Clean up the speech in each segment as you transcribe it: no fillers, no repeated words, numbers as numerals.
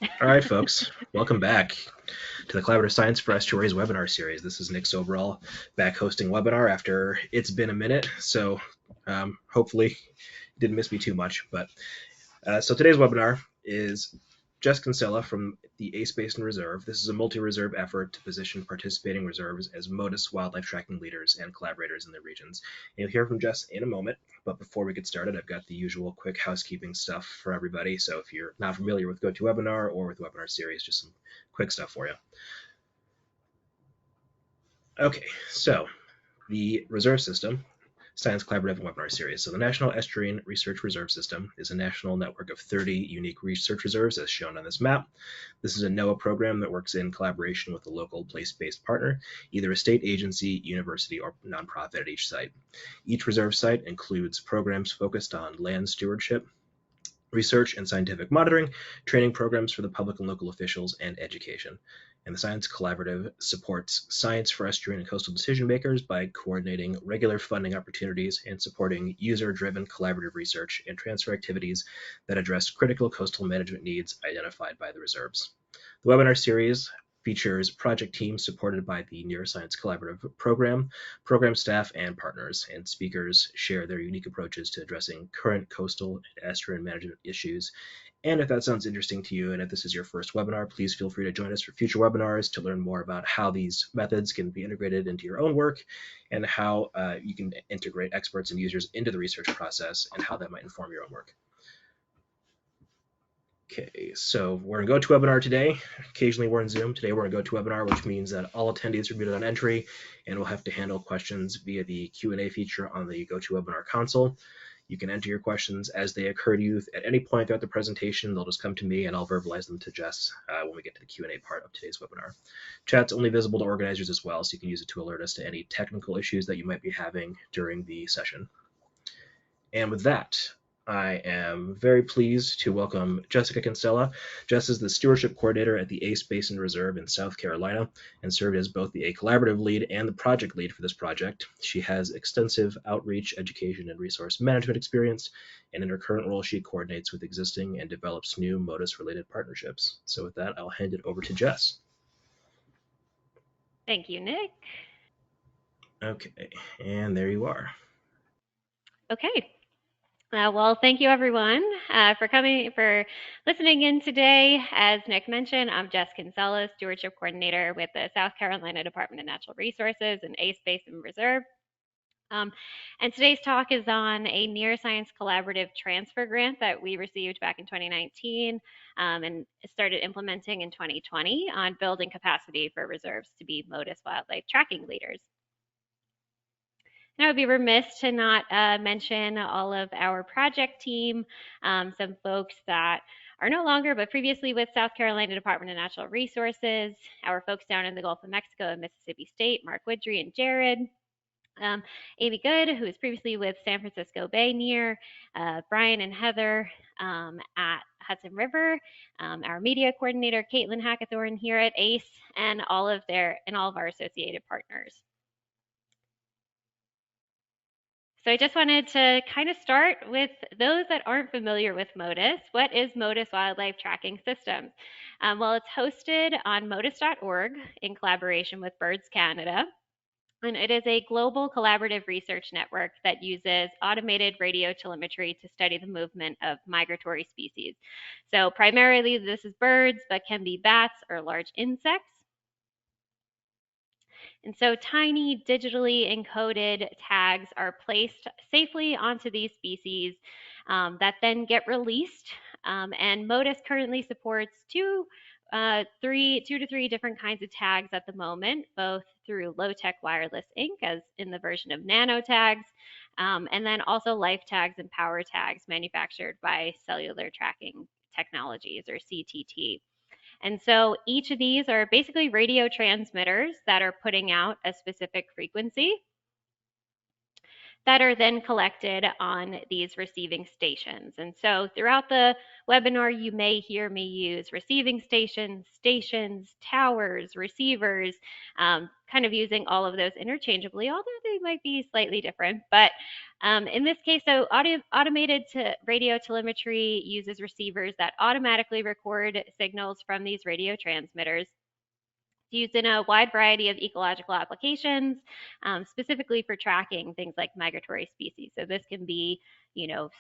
All right, folks, welcome back to the Collaborative Science for Estuaries webinar series. This is Nick Soberall back hosting webinar after it's been a minute, so hopefully you didn't miss me too much. But so today's webinar is Jessica Kinsella from the ACE Basin Reserve. This is a multi-reserve effort to position participating reserves as Motus Wildlife Tracking leaders and collaborators in their regions. And you'll hear from Jess in a moment, but before we get started, I've got the usual quick housekeeping stuff for everybody. So if you're not familiar with GoToWebinar or with the webinar series, just some quick stuff for you. Okay, so the reserve system, Science Collaborative Webinar Series. So the National Estuarine Research Reserve System is a national network of 30 unique research reserves as shown on this map. This is a NOAA program that works in collaboration with a local place-based partner, either a state agency, university, or nonprofit at each site. Each reserve site includes programs focused on land stewardship, research and scientific monitoring, training programs for the public and local officials, and education. And the Science Collaborative supports science for estuarine and coastal decision makers by coordinating regular funding opportunities and supporting user-driven collaborative research and transfer activities that address critical coastal management needs identified by the reserves. The webinar series features project teams supported by the Neuroscience Collaborative program staff, and partners, and speakers share their unique approaches to addressing current coastal and estuarine management issues. And if that sounds interesting to you, and if this is your first webinar, please feel free to join us for future webinars to learn more about how these methods can be integrated into your own work and how you can integrate experts and users into the research process and how that might inform your own work. Okay, so we're in GoToWebinar today. Occasionally we're in Zoom. Today we're in GoToWebinar, which means that all attendees are muted on entry, and we'll have to handle questions via the Q&A feature on the GoToWebinar console. You can enter your questions as they occur to you at any point throughout the presentation. They'll just come to me, and I'll verbalize them to Jess when we get to the Q&A part of today's webinar. Chat's only visible to organizers as well, so you can use it to alert us to any technical issues that you might be having during the session. And with that, I am very pleased to welcome Jessica Kinsella. Jess is the stewardship coordinator at the ACE Basin Reserve in South Carolina and served as both the collaborative lead and the project lead for this project. She has extensive outreach, education, and resource management experience, and in her current role, she coordinates with existing and develops new Motus-related partnerships. So with that, I'll hand it over to Jess. Thank you, Nick. Okay, and there you are. Okay. Well, thank you everyone for listening in today. As Nick mentioned, I'm Jess Kinsella, Stewardship Coordinator with the South Carolina Department of Natural Resources and ACE Basin Reserve. And today's talk is on a Neuroscience Collaborative Transfer Grant that we received back in 2019 and started implementing in 2020 on building capacity for reserves to be Motus Wildlife Tracking leaders. And I would be remiss to not mention all of our project team, some folks that are no longer but previously with South Carolina Department of Natural Resources, our folks down in the Gulf of Mexico and Mississippi State, Mark Woodry and Jared. Amy Good, who was previously with San Francisco Bay NERR, Brian and Heather at Hudson River, our media coordinator, Caitlin Hackathorn here at ACE, and all of our associated partners. So I just wanted to kind of start with those that aren't familiar with Motus. What is Motus Wildlife Tracking System? Well, it's hosted on motus.org in collaboration with Birds Canada. And it is a global collaborative research network that uses automated radio telemetry to study the movement of migratory species. So primarily this is birds, but can be bats or large insects. And so tiny digitally encoded tags are placed safely onto these species that then get released. And Motus currently supports two to three different kinds of tags at the moment, both through low-tech wireless ink, as in the version of nanotags, and then also life tags and power tags manufactured by Cellular Tracking Technologies, or CTT. And so each of these are basically radio transmitters that are putting out a specific frequency that are then collected on these receiving stations. And so throughout the webinar, you may hear me use receiving stations, towers, receivers, kind of using all of those interchangeably, although they might be slightly different. But In this case, so automated radio telemetry uses receivers that automatically record signals from these radio transmitters. It's used in a wide variety of ecological applications, specifically for tracking things like migratory species. So this can be,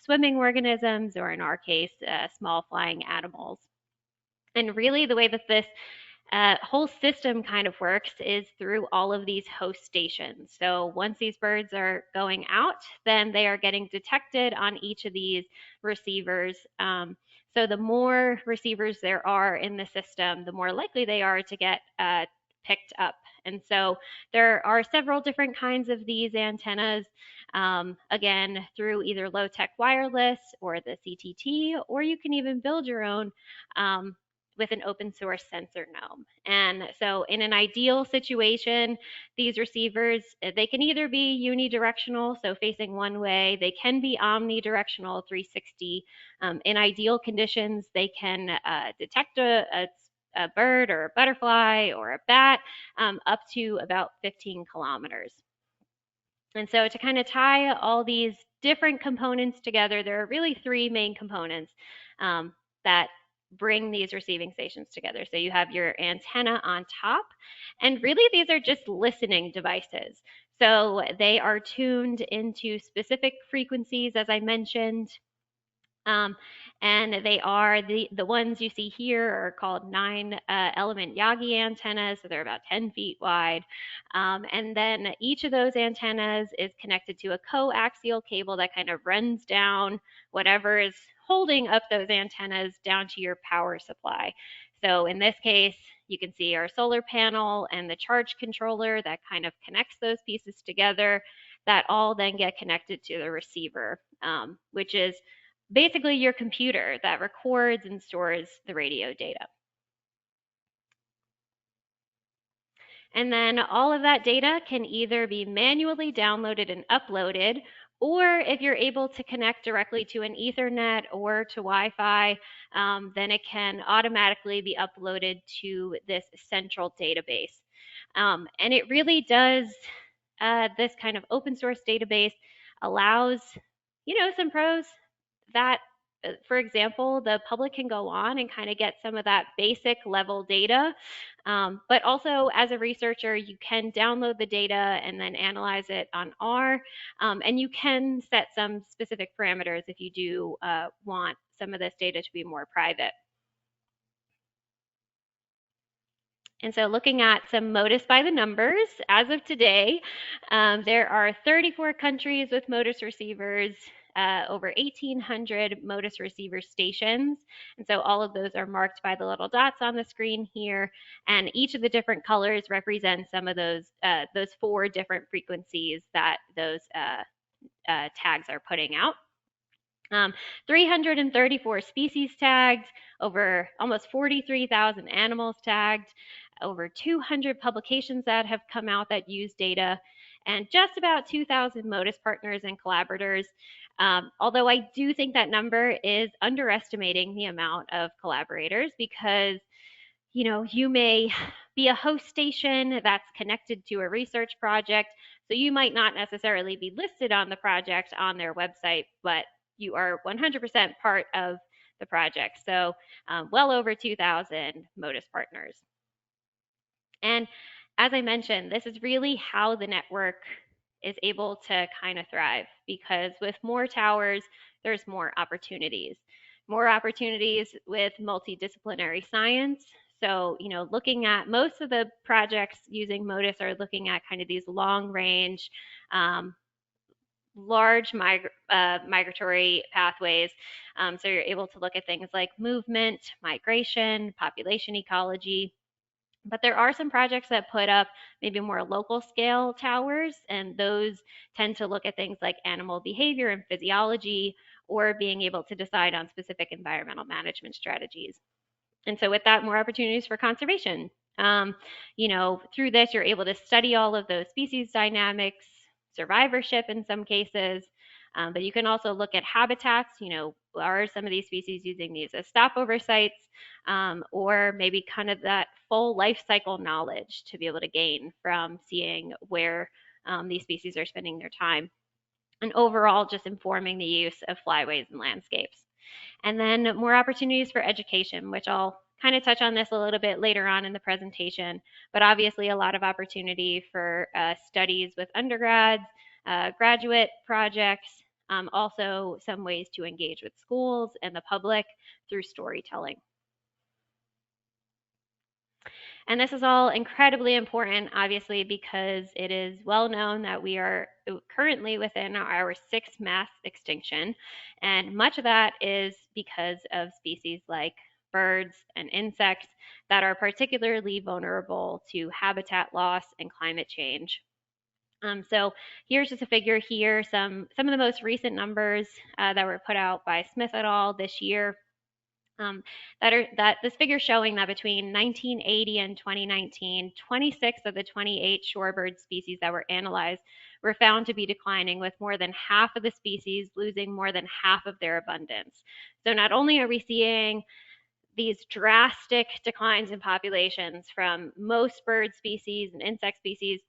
swimming organisms, or in our case, small flying animals. And really, the way that this whole system kind of works is through all of these host stations. So once these birds are going out, then they are getting detected on each of these receivers. So the more receivers there are in the system, the more likely they are to get picked up. And so there are several different kinds of these antennas, again, through either low-tech wireless or the CTT, or you can even build your own with an open source sensor gnome. And so in an ideal situation, these receivers, they can either be unidirectional, so facing one way, they can be omnidirectional, 360. In ideal conditions, they can detect a bird or a butterfly or a bat up to about 15 kilometers. And so to kind of tie all these different components together, there are really three main components that bring these receiving stations together. So you have your antenna on top, and really these are just listening devices. So they are tuned into specific frequencies, as I mentioned. And they are the ones you see here are called 9-element Yagi antennas, so they're about 10 feet wide. And then each of those antennas is connected to a coaxial cable that kind of runs down whatever is holding up those antennas down to your power supply. So in this case, you can see our solar panel and the charge controller that kind of connects those pieces together, that all then get connected to the receiver, which is basically your computer that records and stores the radio data. And then all of that data can either be manually downloaded and uploaded, or if you're able to connect directly to an Ethernet or to Wi-Fi, then it can automatically be uploaded to this central database. And it really does, this kind of open source database allows, some pros that, for example, the public can go on and kind of get some of that basic level data. But also, as a researcher, you can download the data and then analyze it on R. And you can set some specific parameters if you do want some of this data to be more private. And so looking at some Motus by the numbers, as of today, there are 34 countries with Motus receivers, over 1,800 Motus receiver stations. And so all of those are marked by the little dots on the screen here. And each of the different colors represents some of those 4 different frequencies that those tags are putting out. 334 species tagged, over almost 43,000 animals tagged, over 200 publications that have come out that use data, and just about 2,000 Motus partners and collaborators. Although I do think that number is underestimating the amount of collaborators, because you may be a host station that's connected to a research project, so you might not necessarily be listed on the project on their website, but you are 100% part of the project. So well over 2,000 Motus partners. And as I mentioned, this is really how the network is able to kind of thrive, because with more towers, there's more opportunities. More opportunities with multidisciplinary science. So, looking at most of the projects using Motus are looking at kind of these long range, large migratory pathways. So you're able to look at things like movement, migration, population ecology. But there are some projects that put up maybe more local scale towers, and those tend to look at things like animal behavior and physiology, or being able to decide on specific environmental management strategies. And so with that, more opportunities for conservation. Through this, you're able to study all of those species dynamics, survivorship in some cases, but you can also look at habitats. Are some of these species using these as stopover sites, or maybe kind of that full life cycle knowledge to be able to gain from seeing where these species are spending their time. and overall just informing the use of flyways and landscapes. And then more opportunities for education, which I'll kind of touch on this a little bit later on in the presentation, but obviously a lot of opportunity for studies with undergrads, graduate projects, also some ways to engage with schools and the public through storytelling. And this is all incredibly important, obviously, because it is well known that we are currently within our sixth mass extinction. And much of that is because of species like birds and insects that are particularly vulnerable to habitat loss and climate change. So here's just a figure here, some of the most recent numbers that were put out by Smith et al. This year. That this figure showing that between 1980 and 2019, 26 of the 28 shorebird species that were analyzed were found to be declining, with more than half of the species losing more than half of their abundance. So not only are we seeing these drastic declines in populations from most bird species and insect species,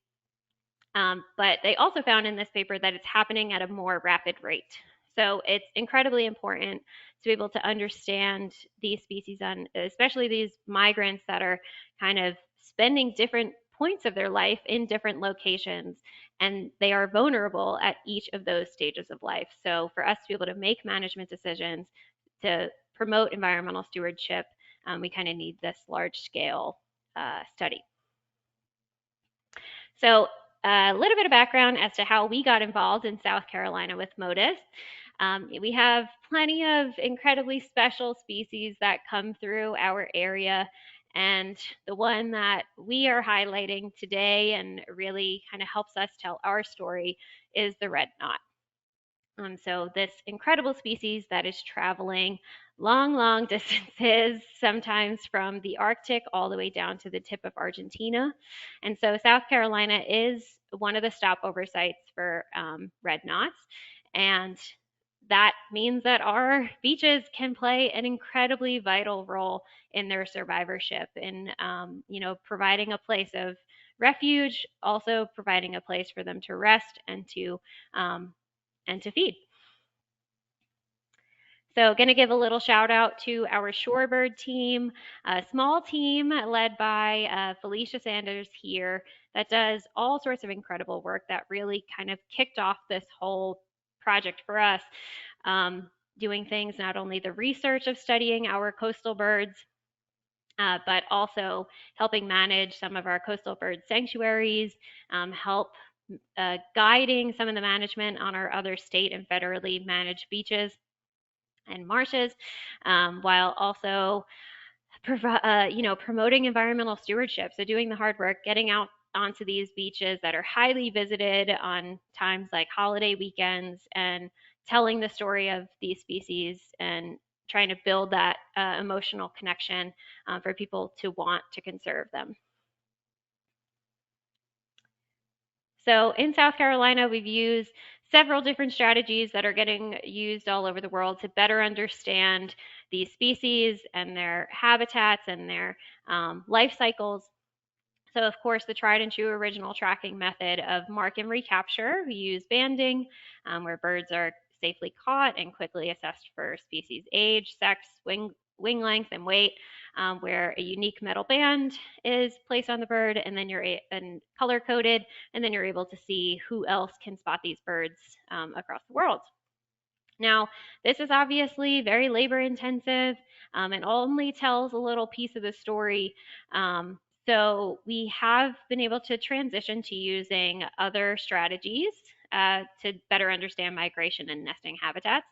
but they also found in this paper that it's happening at a more rapid rate. So it's incredibly important to be able to understand these species, and especially these migrants that are kind of spending different points of their life in different locations, and they are vulnerable at each of those stages of life. So for us to be able to make management decisions to promote environmental stewardship, we kind of need this large scale study. So a little bit of background as to how we got involved in South Carolina with Motus. We have plenty of incredibly special species that come through our area, and the one that we are highlighting today and really kind of helps us tell our story is the red knot. So this incredible species that is traveling long distances, sometimes from the Arctic all the way down to the tip of Argentina. And so South Carolina is one of the stopover sites for red knots. And that means that our beaches can play an incredibly vital role in their survivorship, in providing a place of refuge, also providing a place for them to rest and to feed. So going to give a little shout out to our shorebird team, a small team led by Felicia Sanders here that does all sorts of incredible work that really kind of kicked off this whole project for us, doing things not only the research of studying our coastal birds, but also helping manage some of our coastal bird sanctuaries, help guiding some of the management on our other state and federally managed beaches and marshes, while also promoting environmental stewardship. So doing the hard work, getting out onto these beaches that are highly visited on times like holiday weekends, and telling the story of these species and trying to build that emotional connection for people to want to conserve them. So in South Carolina, we've used several different strategies that are getting used all over the world to better understand these species and their habitats and their life cycles. So of course, the tried and true original tracking method of mark and recapture. We use banding, where birds are safely caught and quickly assessed for species age, sex, wing length, and weight, where a unique metal band is placed on the bird, and then you're color coded, and then you're able to see who else can spot these birds across the world. Now, this is obviously very labor intensive and only tells a little piece of the story. So we have been able to transition to using other strategies to better understand migration and nesting habitats.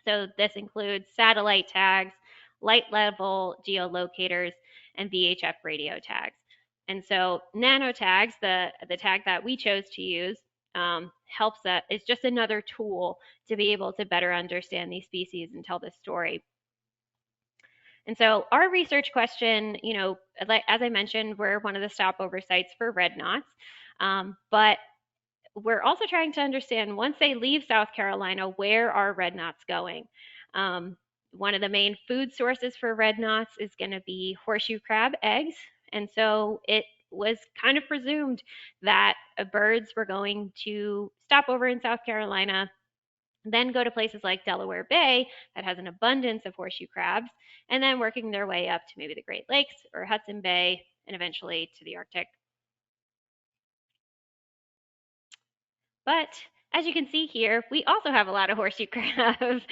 So this includes satellite tags, light level geolocators, and VHF radio tags. And so nanotags, the tag that we chose to use, helps us. It's just another tool to be able to better understand these species and tell this story. And so our research question, as I mentioned, we're one of the stopover sites for red knots, but we're also trying to understand, once they leave South Carolina, where are red knots going? One of the main food sources for red knots is going to be horseshoe crab eggs. And so it was kind of presumed that birds were going to stop over in South Carolina, then go to places like Delaware Bay that has an abundance of horseshoe crabs, and then working their way up to maybe the Great Lakes or Hudson Bay, and eventually to the Arctic. But as you can see here, we also have a lot of horseshoe crabs,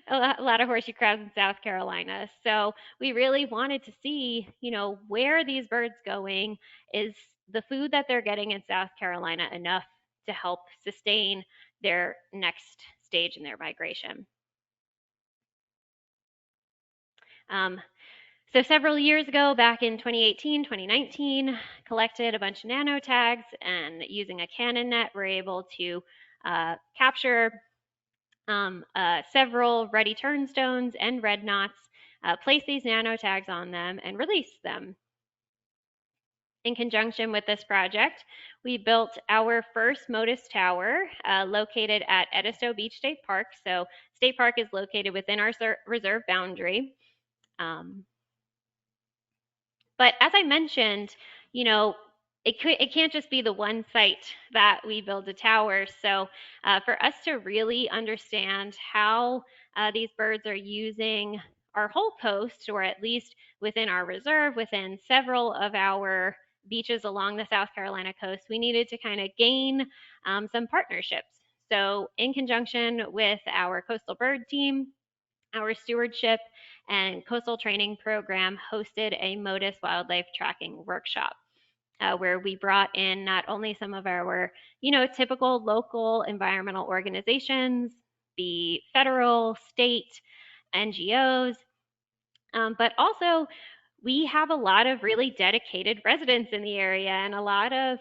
a lot of horseshoe crabs in South Carolina. So we really wanted to see, where are these birds going? Is the food that they're getting in South Carolina enough to help sustain their next stage in their migration? So several years ago, back in 2018, 2019, collected a bunch of nanotags, and using a Canon net, we're able to capture several ruddy turnstones and red knots, place these nanotags on them, and release them. In conjunction with this project, we built our first Motus tower located at Edisto Beach State Park. So State Park is located within our reserve boundary. But as I mentioned, it can't just be the one site that we build a tower. So for us to really understand how these birds are using our whole coast, or at least within our reserve, within several of our beaches along the South Carolina coast, we needed to kind of gain some partnerships. So in conjunction with our coastal bird team, our stewardship and coastal training program hosted a Motus Wildlife Tracking workshop, where we brought in not only some of our, typical local environmental organizations, the federal, state, NGOs, but also we have a lot of really dedicated residents in the area, and a lot of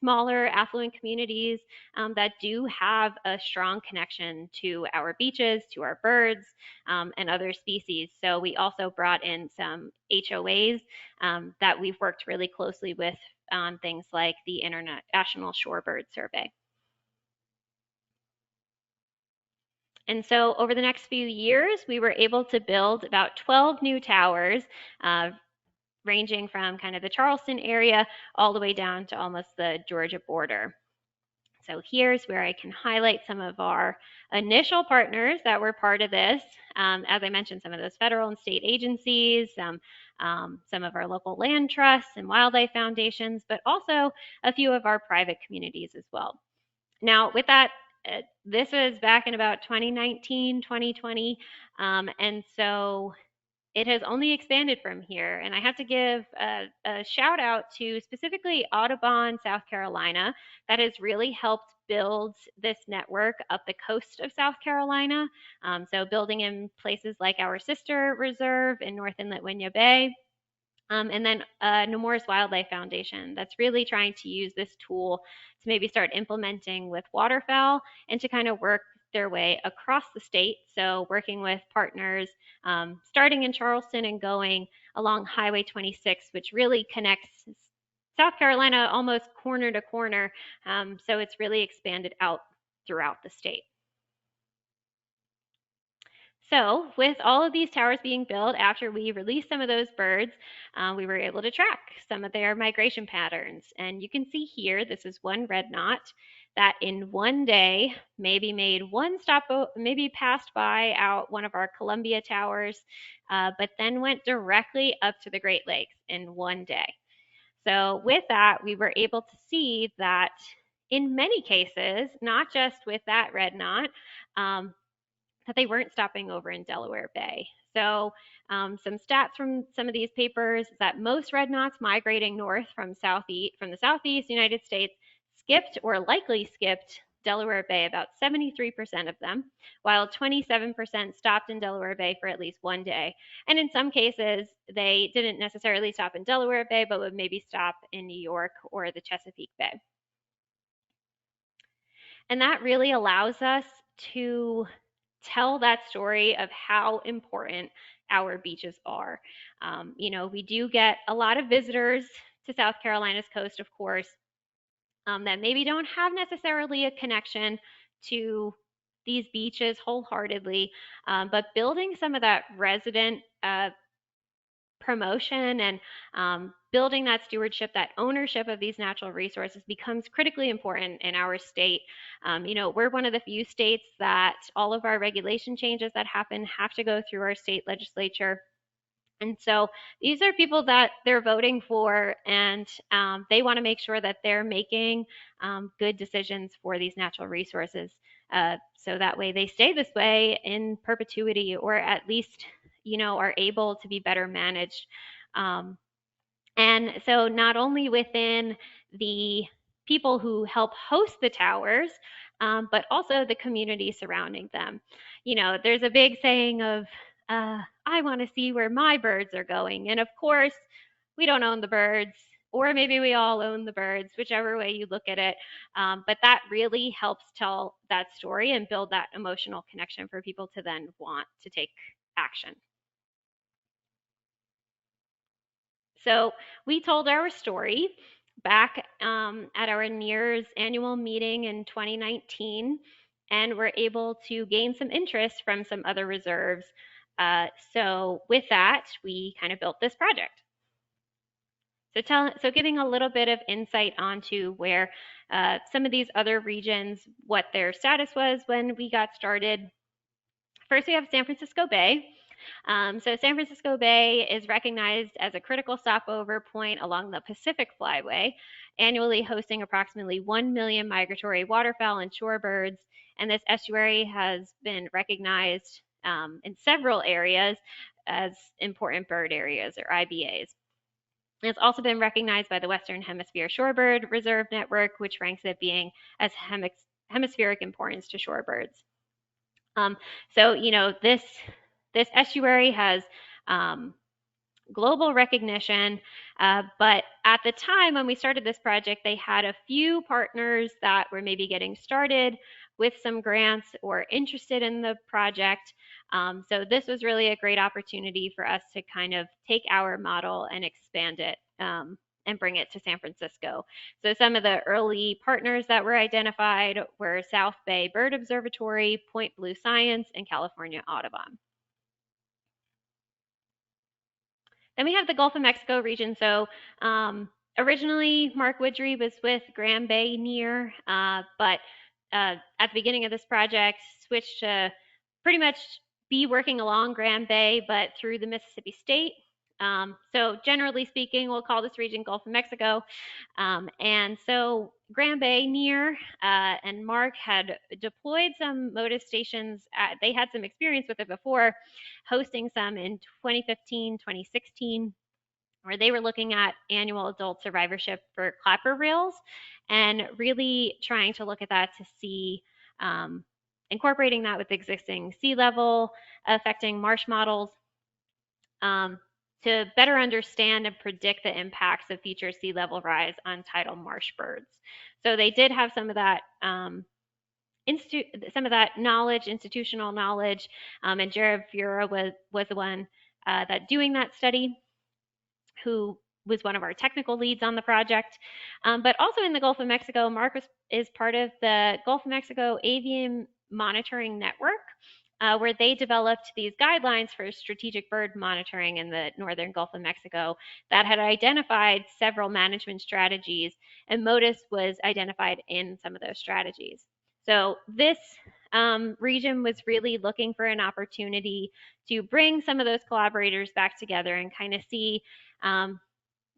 smaller affluent communities that do have a strong connection to our beaches, to our birds, and other species. So we also brought in some HOAs that we've worked really closely with on things like the International Shorebird Survey. And so over the next few years, we were able to build about 12 new towers, ranging from kind of the Charleston area all the way down to almost the Georgia border. So here's where I can highlight some of our initial partners that were part of this. As I mentioned, some of those federal and state agencies, some of our local land trusts and wildlife foundations, but also a few of our private communities as well. Now, with that, this was back in about 2019, 2020, and so it has only expanded from here. And I have to give a shout out to specifically Audubon, South Carolina, that has really helped build this network up the coast of South Carolina. So building in places like our sister reserve in North Inlet Winyah Bay. And then Motus Wildlife Foundation that's really trying to use this tool to maybe start implementing with waterfowl and to kind of work their way across the state. So working with partners starting in Charleston and going along Highway 26, which really connects South Carolina almost corner to corner. So it's really expanded out throughout the state. So with all of these towers being built, after we released some of those birds, we were able to track some of their migration patterns. And you can see here, this is one red knot that in one day maybe made one stop, maybe passed by out one of our Columbia towers, but then went directly up to the Great Lakes in one day. So with that, we were able to see that in many cases, not just with that red knot, that they weren't stopping over in Delaware Bay. So some stats from some of these papers is that most red knots migrating north from the southeast United States skipped or likely skipped Delaware Bay, about 73% of them, while 27% stopped in Delaware Bay for at least one day. And in some cases, they didn't necessarily stop in Delaware Bay, but would maybe stop in New York or the Chesapeake Bay. And that really allows us to tell that story of how important our beaches are. We do get a lot of visitors to South Carolina's coast, of course, that maybe don't have necessarily a connection to these beaches wholeheartedly, but building some of that resident promotion and building that stewardship, that ownership of these natural resources becomes critically important in our state. We're one of the few states that all of our regulation changes that happen have to go through our state legislature. And so these are people that they're voting for, and they want to make sure that they're making good decisions for these natural resources. So that way they stay this way in perpetuity, or at least, are able to be better managed. And so not only within the people who help host the towers, but also the community surrounding them. There's a big saying of, I want to see where my birds are going. And of course, we don't own the birds, or maybe we all own the birds, whichever way you look at it. But that really helps tell that story and build that emotional connection for people to then want to take action. So we told our story back at our NERRS annual meeting in 2019, and we're able to gain some interest from some other reserves. So with that, we kind of built this project. So giving a little bit of insight onto where some of these other regions, what their status was when we got started. First, we have San Francisco Bay. So San Francisco Bay is recognized as a critical stopover point along the Pacific Flyway, annually hosting approximately 1 million migratory waterfowl and shorebirds. And this estuary has been recognized in several areas as important bird areas, or IBAs. It's also been recognized by the Western Hemisphere Shorebird Reserve Network, which ranks it being as hemispheric importance to shorebirds. So this estuary has global recognition, but at the time when we started this project, they had a few partners that were maybe getting started with some grants or interested in the project. So this was really a great opportunity for us to kind of take our model and expand it and bring it to San Francisco. So some of the early partners that were identified were South Bay Bird Observatory, Point Blue Science, and California Audubon. Then we have the Gulf of Mexico region. So originally, Mark Widgery was with Grand Bay NERR, but at the beginning of this project, switched to pretty much be working along Grand Bay, but through the Mississippi State. So generally speaking, we'll call this region Gulf of Mexico. And so Grand Bay NERR and Mark had deployed some Motus stations. They had some experience with it before, hosting some in 2015, 2016, where they were looking at annual adult survivorship for clapper rails and really trying to look at that to see incorporating that with existing sea level affecting marsh models to better understand and predict the impacts of future sea level rise on tidal marsh birds. So they did have some of that knowledge, institutional knowledge, and Jared Fura was the one that doing that study, who was one of our technical leads on the project. But also in the Gulf of Mexico, Mark is part of the Gulf of Mexico Avian Monitoring Network, where they developed these guidelines for strategic bird monitoring in the northern Gulf of Mexico that had identified several management strategies, and Motus was identified in some of those strategies. So this region was really looking for an opportunity to bring some of those collaborators back together and kind of see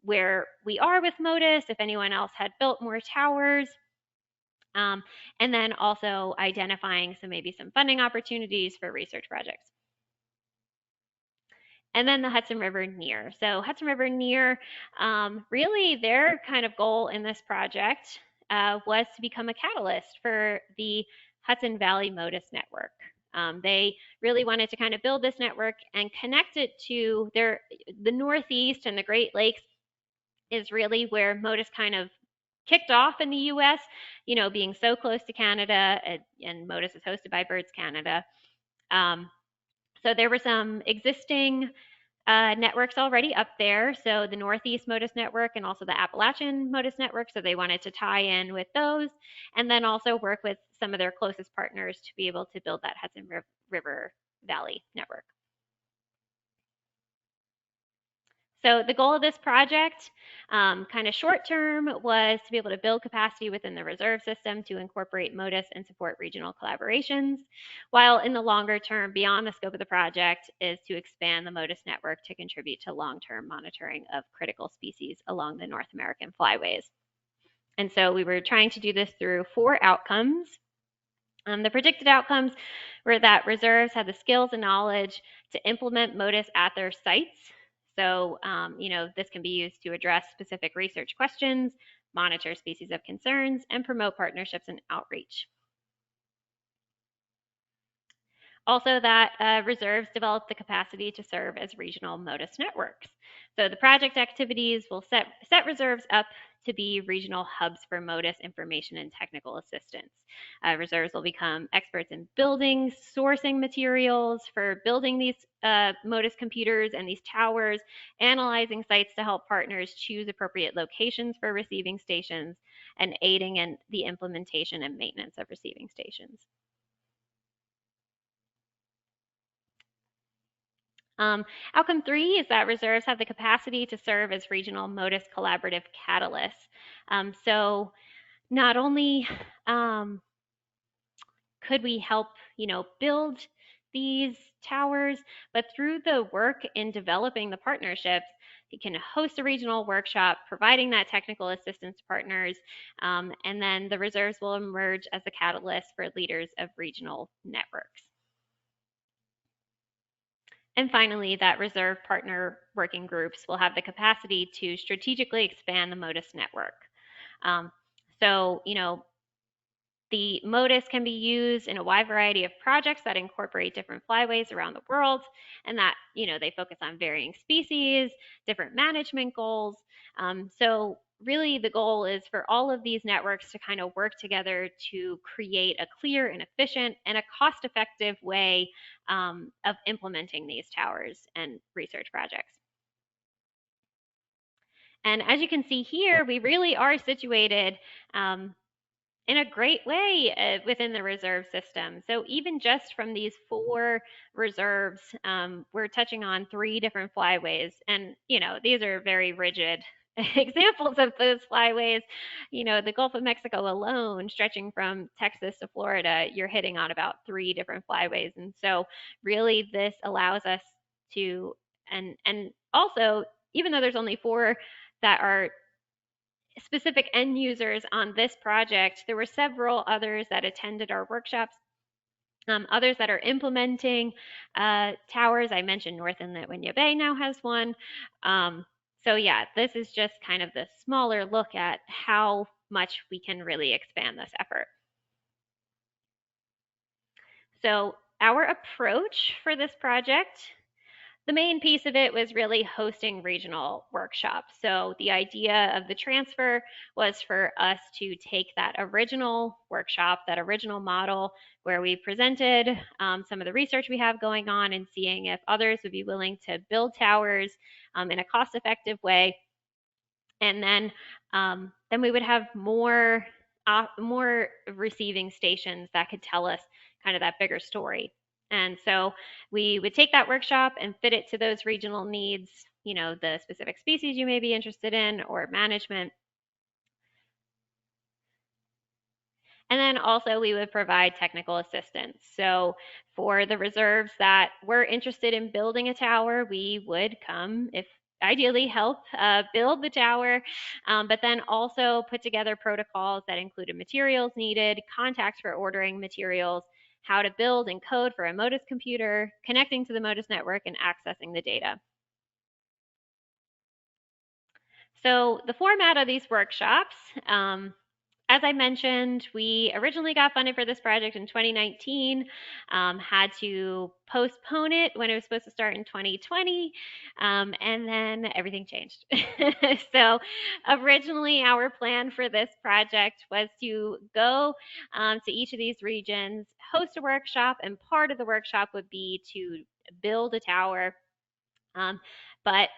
where we are with Motus, if anyone else had built more towers, and then also identifying maybe some funding opportunities for research projects. And then the Hudson River NERR. So Hudson River NERR, really their kind of goal in this project was to become a catalyst for the Hudson Valley Motus Network. They really wanted to kind of build this network and connect it to the Northeast and the Great Lakes is really where Motus kind of kicked off in the US, being so close to Canada, and Motus is hosted by Birds Canada. So there were some existing networks already up there. So the Northeast Motus Network and also the Appalachian Motus Network. So they wanted to tie in with those and then also work with some of their closest partners to be able to build that Hudson River Valley network. So the goal of this project, kind of short term, was to be able to build capacity within the reserve system to incorporate Motus and support regional collaborations, while in the longer term, beyond the scope of the project, is to expand the Motus network to contribute to long-term monitoring of critical species along the North American flyways. And so we were trying to do this through 4 outcomes. The predicted outcomes were that reserves had the skills and knowledge to implement Motus at their sites. So, this can be used to address specific research questions, monitor species of concerns, and promote partnerships and outreach. Also, that reserves develop the capacity to serve as regional Motus networks. So the project activities will set reserves up to be regional hubs for Motus information and technical assistance. Reserves will become experts in building, sourcing materials for building these Motus computers and these towers, analyzing sites to help partners choose appropriate locations for receiving stations, and aiding in the implementation and maintenance of receiving stations. Outcome 3 is that reserves have the capacity to serve as regional Motus collaborative catalysts. So not only could we help, build these towers, but through the work in developing the partnerships, you can host a regional workshop, providing that technical assistance to partners, and then the reserves will emerge as a catalyst for leaders of regional networks. And finally, that reserve partner working groups will have the capacity to strategically expand the Motus network. The Motus can be used in a wide variety of projects that incorporate different flyways around the world, and that, they focus on varying species, different management goals. So really the goal is for all of these networks to kind of work together to create a clear and efficient and a cost-effective way of implementing these towers and research projects. And as you can see here, we really are situated in a great way within the reserve system. So even just from these 4 reserves, we're touching on 3 different flyways. And, these are very rigid examples of those flyways. The Gulf of Mexico alone, stretching from Texas to Florida, you're hitting on about 3 different flyways. And so really this allows us to, and also, even though there's only 4 that are specific end users on this project, there were several others that attended our workshops, others that are implementing towers. I mentioned North Inlet Winyah Bay now has one. So yeah, this is just kind of the smaller look at how much we can really expand this effort. So our approach for this project, the main piece of it was really hosting regional workshops. So the idea of the transfer was for us to take that original workshop, that original model where we presented some of the research we have going on and seeing if others would be willing to build towers in a cost-effective way. And then we would have more receiving stations that could tell us kind of that bigger story. And so we would take that workshop and fit it to those regional needs, the specific species you may be interested in or management. And then also we would provide technical assistance. So for the reserves that were interested in building a tower, we would come, if ideally help build the tower, but then also put together protocols that included materials needed, contacts for ordering materials, how to build and code for a Motus computer, connecting to the Motus network, and accessing the data. So the format of these workshops, as I mentioned, we originally got funded for this project in 2019, had to postpone it when it was supposed to start in 2020, and then everything changed. So originally our plan for this project was to go to each of these regions, host a workshop, and part of the workshop would be to build a tower, but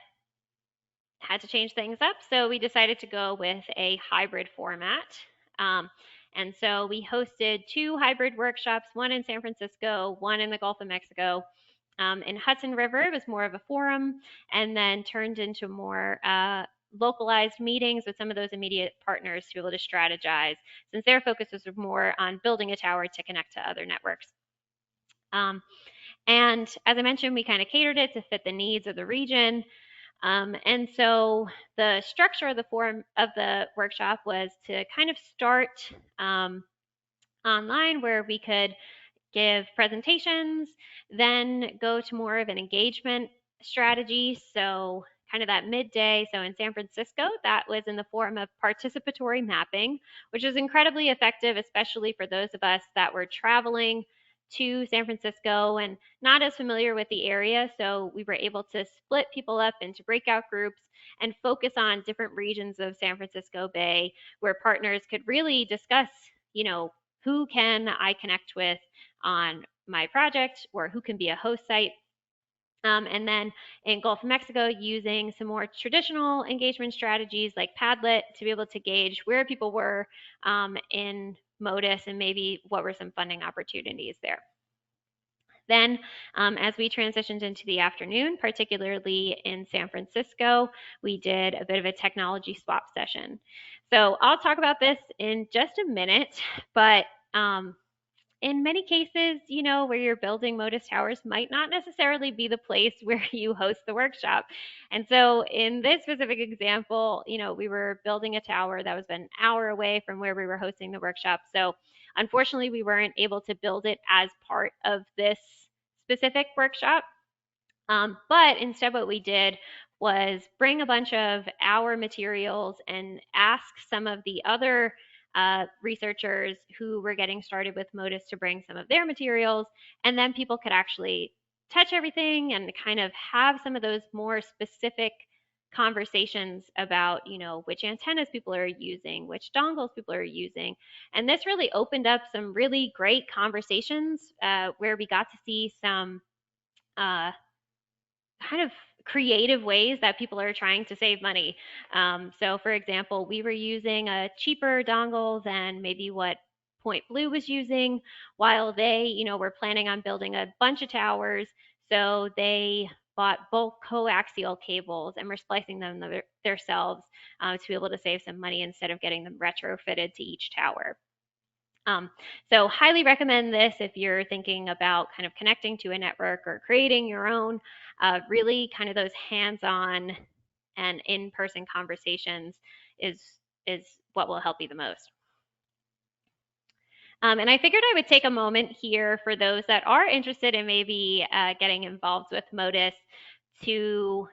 had to change things up, so we decided to go with a hybrid format. And so we hosted 2 hybrid workshops, one in San Francisco, one in the Gulf of Mexico. In Hudson River, it was more of a forum and then turned into more localized meetings with some of those immediate partners to be able to strategize, since their focus was more on building a tower to connect to other networks. And as I mentioned, we kind of catered it to fit the needs of the region. And so the structure of the forum of the workshop was to kind of start online, where we could give presentations, then go to more of an engagement strategy. So kind of that midday. So in San Francisco, that was in the form of participatory mapping, which is incredibly effective, especially for those of us that were traveling to San Francisco and not as familiar with the area. So we were able to split people up into breakout groups and focus on different regions of San Francisco Bay, where partners could really discuss, who can I connect with on my project, or who can be a host site. And then in Gulf of Mexico, using some more traditional engagement strategies like Padlet to be able to gauge where people were in Motus and maybe what were some funding opportunities there. Then, as we transitioned into the afternoon, particularly in San Francisco, we did a bit of a technology swap session. So I'll talk about this in just a minute, but in many cases, where you're building Motus towers might not necessarily be the place where you host the workshop. And so in this specific example, we were building a tower that was an hour away from where we were hosting the workshop. So unfortunately, we weren't able to build it as part of this specific workshop. But instead what we did was bring a bunch of our materials and ask some of the other researchers who were getting started with Motus to bring some of their materials, and then people could actually touch everything and kind of have some of those more specific conversations about, which antennas people are using, which dongles people are using. And this really opened up some really great conversations where we got to see some kind of creative ways that people are trying to save money. So for example, we were using a cheaper dongle than maybe what Point Blue was using, while they, were planning on building a bunch of towers. So they bought bulk coaxial cables and were splicing them themselves to be able to save some money instead of getting them retrofitted to each tower. So highly recommend this if you're thinking about kind of connecting to a network or creating your own. Really kind of those hands-on and in-person conversations is what will help you the most. And I figured I would take a moment here for those that are interested in maybe getting involved with Motus to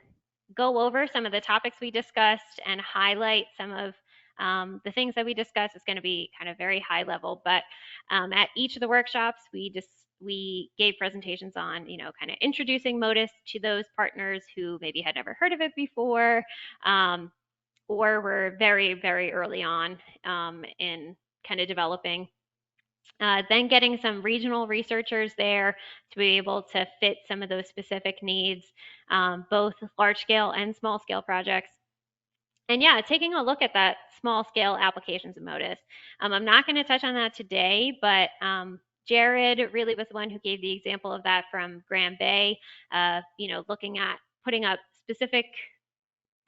go over some of the topics we discussed and highlight some of the things that we discussed. Is going to be kind of very high level, but at each of the workshops, we gave presentations on, kind of introducing Motus to those partners who maybe had never heard of it before, or were very, very early on in kind of developing. Then getting some regional researchers there to be able to fit some of those specific needs, both large scale and small scale projects. And yeah, taking a look at that small scale applications of Motus. I'm not going to touch on that today, but Jared really was the one who gave the example of that from Grand Bay, looking at putting up specific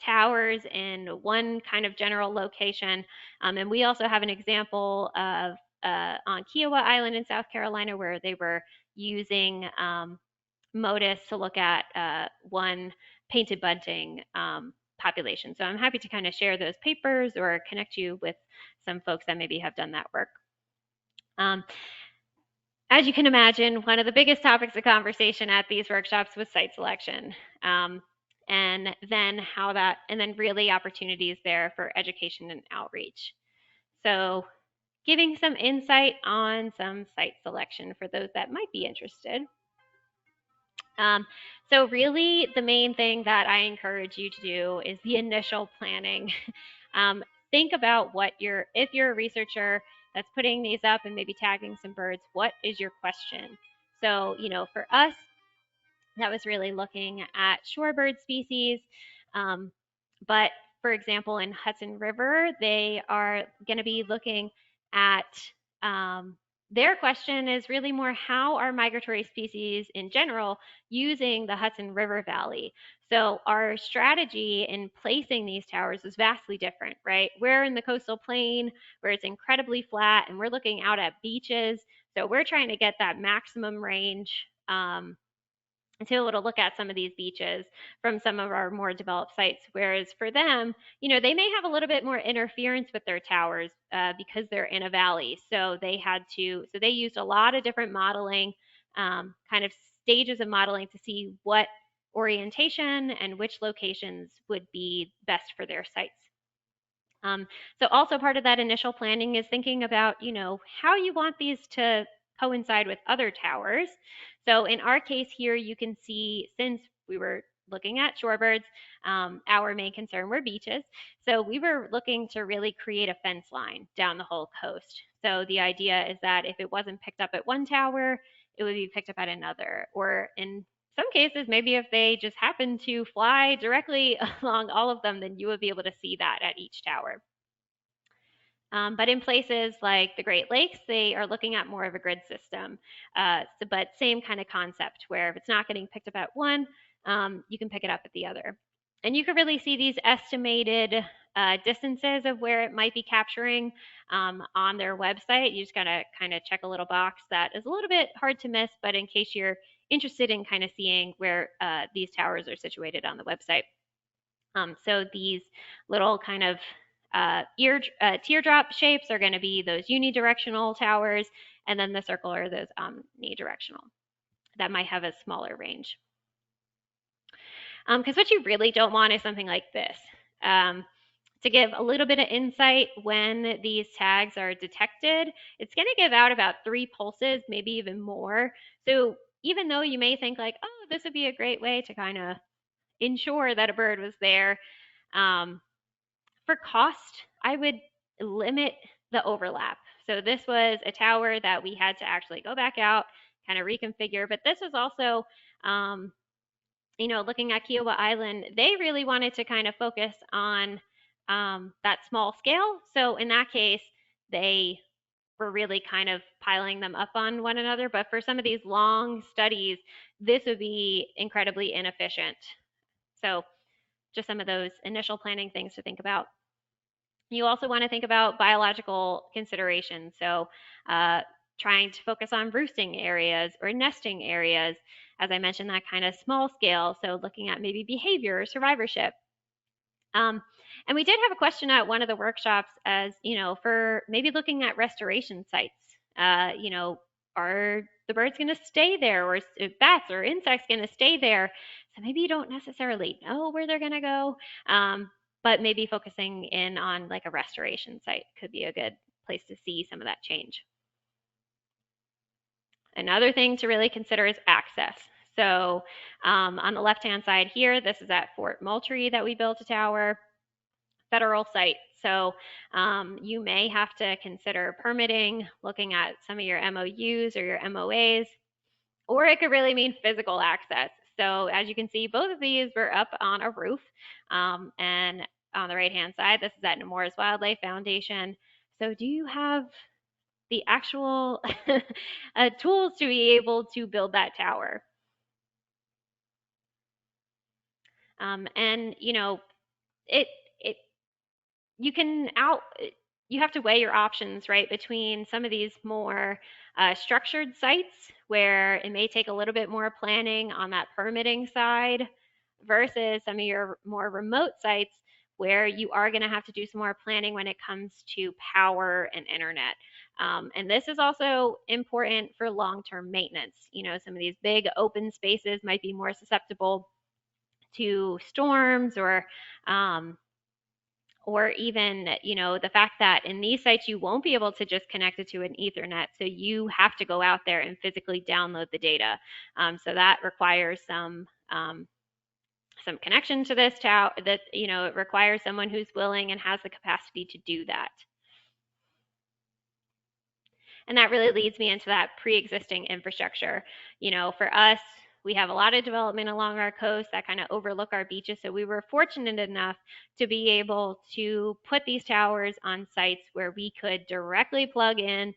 towers in one kind of general location. And we also have an example of on Kiowa Island in South Carolina, where they were using Motus to look at one painted bunting population. So I'm happy to kind of share those papers or connect you with some folks that maybe have done that work. As you can imagine, one of the biggest topics of conversation at these workshops was site selection. And then really opportunities there for education and outreach. So giving some insight on some site selection for those that might be interested. So really the main thing that I encourage you to do is the initial planning. Think about if you're a researcher that's putting these up and maybe tagging some birds, what is your question? So, for us, that was really looking at shorebird species. But for example, in Hudson River, they are going to be looking at their question is really more, how are migratory species in general using the Hudson River Valley? So our strategy in placing these towers is vastly different, right? We're in the coastal plain where it's incredibly flat and we're looking out at beaches. So we're trying to get that maximum range to be able to look at some of these beaches from some of our more developed sites. Whereas for them, they may have a little bit more interference with their towers because they're in a valley. So they used a lot of different modeling, kind of stages of modeling to see what orientation and which locations would be best for their sites. So also part of that initial planning is thinking about, how you want these to coincide with other towers. So in our case here, you can see, since we were looking at shorebirds, our main concern were beaches. So we were looking to really create a fence line down the whole coast. So the idea is that if it wasn't picked up at one tower, it would be picked up at another. Or in some cases, maybe if they just happen to fly directly along all of them, then you would be able to see that at each tower. But in places like the Great Lakes, they are looking at more of a grid system. But same kind of concept, where if it's not getting picked up at one, you can pick it up at the other. And you can really see these estimated distances of where it might be capturing on their website. You just gotta kind of check a little box that is a little bit hard to miss, but in case you're interested in kind of seeing where these towers are situated on the website. So these little kind of teardrop shapes are going to be those unidirectional towers, and then the circle are those omnidirectional that might have a smaller range. Because what you really don't want is something like this. To give a little bit of insight, when these tags are detected, it's going to give out about 3 pulses, maybe even more. So even though you may think like, oh, this would be a great way to kind of ensure that a bird was there, for cost, I would limit the overlap. So this was a tower that we had to actually go back out, kind of reconfigure. But this was also, looking at Kiowa Island, they really wanted to kind of focus on that small scale. So in that case, they were really kind of piling them up on one another. But for some of these long studies, this would be incredibly inefficient. So just some of those initial planning things to think about. You also want to think about biological considerations. So trying to focus on roosting areas or nesting areas, as I mentioned, that kind of small scale. So looking at maybe behavior or survivorship. And we did have a question at one of the workshops as, for maybe looking at restoration sites. Are the birds going to stay there, or bats or insects going to stay there? So maybe you don't necessarily know where they're going to go, but maybe focusing in on like a restoration site could be a good place to see some of that change. Another thing to really consider is access. So on the left-hand side here, this is at Fort Moultrie that we built a tower, federal site. So you may have to consider permitting, looking at some of your MOUs or your MOAs, or it could really mean physical access. So as you can see, both of these were up on a roof. And on the right-hand side, this is at Motus Wildlife Foundation. So do you have the actual tools to be able to build that tower? And you have to weigh your options, right, between some of these more structured sites where it may take a little bit more planning on that permitting side versus some of your more remote sites where you are going to have to do some more planning when it comes to power and internet. And this is also important for long-term maintenance. Some of these big open spaces might be more susceptible to storms or even, the fact that in these sites you won't be able to just connect it to an Ethernet. So you have to go out there and physically download the data. So that requires some connection to this tower. That it requires someone who's willing and has the capacity to do that. And that really leads me into that pre-existing infrastructure. For us, we have a lot of development along our coast that kind of overlook our beaches. So we were fortunate enough to be able to put these towers on sites where we could directly plug in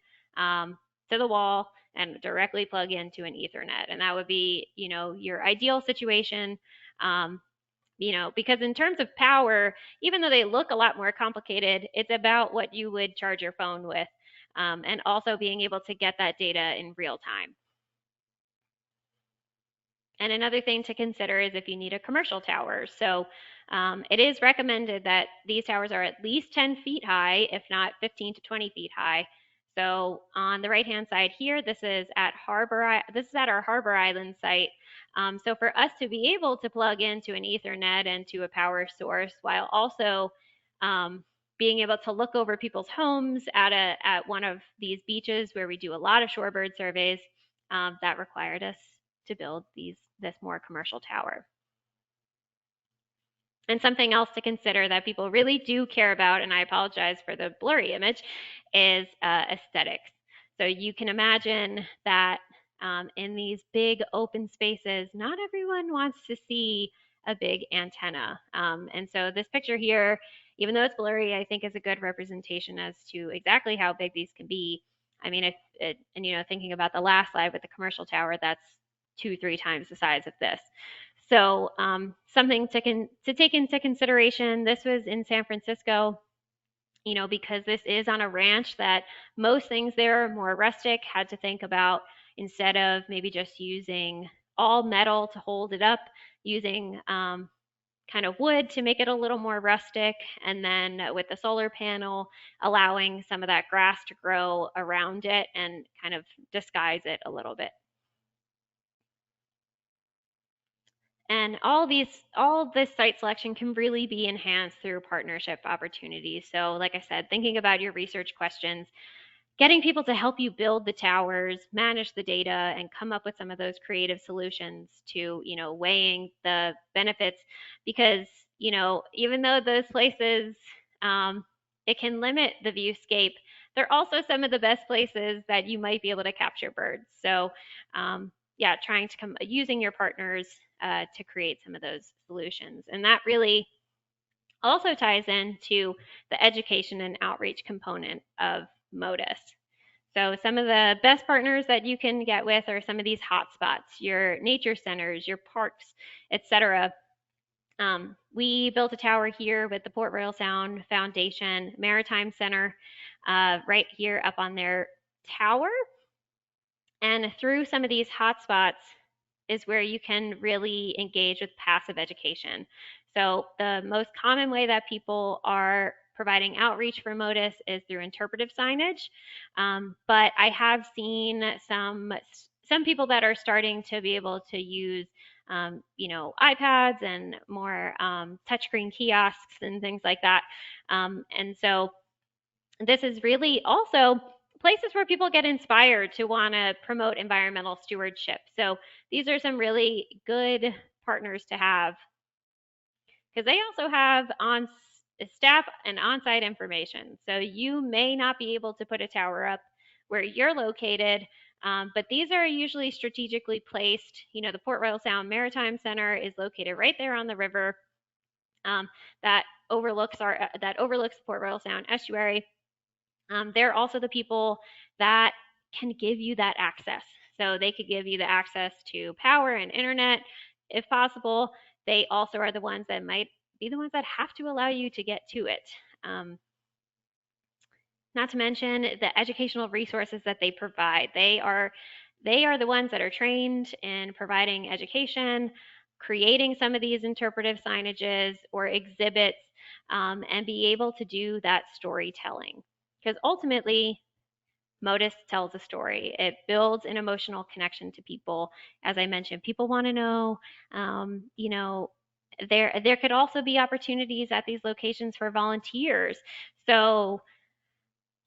to the wall and directly plug into an Ethernet. And that would be, your ideal situation. Because in terms of power, even though they look a lot more complicated, it's about what you would charge your phone with, and also being able to get that data in real time. And another thing to consider is if you need a commercial tower. So it is recommended that these towers are at least 10 feet high, if not 15 to 20 feet high. So on the right-hand side here, this is at our Harbor Island site. So for us to be able to plug into an Ethernet and to a power source while also being able to look over people's homes at one of these beaches where we do a lot of shorebird surveys, that required us to build this more commercial tower. And something else to consider that people really do care about, and I apologize for the blurry image, is aesthetics. So you can imagine that in these big open spaces, not everyone wants to see a big antenna. And so this picture here, even though it's blurry, I think is a good representation as to exactly how big these can be. I mean, thinking about the last slide with the commercial tower, that's 2-3 times the size of this. So something to take into consideration, this was in San Francisco, because this is on a ranch that most things there are more rustic, had to think about, instead of maybe just using all metal to hold it up, using kind of wood to make it a little more rustic, and then with the solar panel, allowing some of that grass to grow around it and kind of disguise it a little bit. And all this site selection can really be enhanced through partnership opportunities. So like I said, thinking about your research questions, getting people to help you build the towers, manage the data, and come up with some of those creative solutions to, weighing the benefits. Because, even though those places, it can limit the viewscape, they're also some of the best places that you might be able to capture birds. So yeah, using your partners to create some of those solutions. And that really also ties into the education and outreach component of Motus. So some of the best partners that you can get with are some of these hotspots, your nature centers, your parks, etc. We built a tower here with the Port Royal Sound Foundation Maritime Center right here up on their tower. And through some of these hotspots is where you can really engage with passive education. So the most common way that people are providing outreach for Motus is through interpretive signage. But I have seen some people that are starting to be able to use iPads and more touchscreen kiosks and things like that. And so this is really also places where people get inspired to want to promote environmental stewardship. So these are some really good partners to have, because they also have on staff and on-site information. So you may not be able to put a tower up where you're located, but these are usually strategically placed. The Port Royal Sound Maritime Center is located right there on the river that overlooks the Port Royal Sound estuary. They're also the people that can give you that access. So they could give you the access to power and internet if possible. They also are the ones that might be the ones that have to allow you to get to it. Not to mention the educational resources that they provide. They are the ones that are trained in providing education, creating some of these interpretive signages or exhibits, and be able to do that storytelling. Because ultimately, Motus tells a story. It builds an emotional connection to people. As I mentioned, people want to know, there could also be opportunities at these locations for volunteers. So,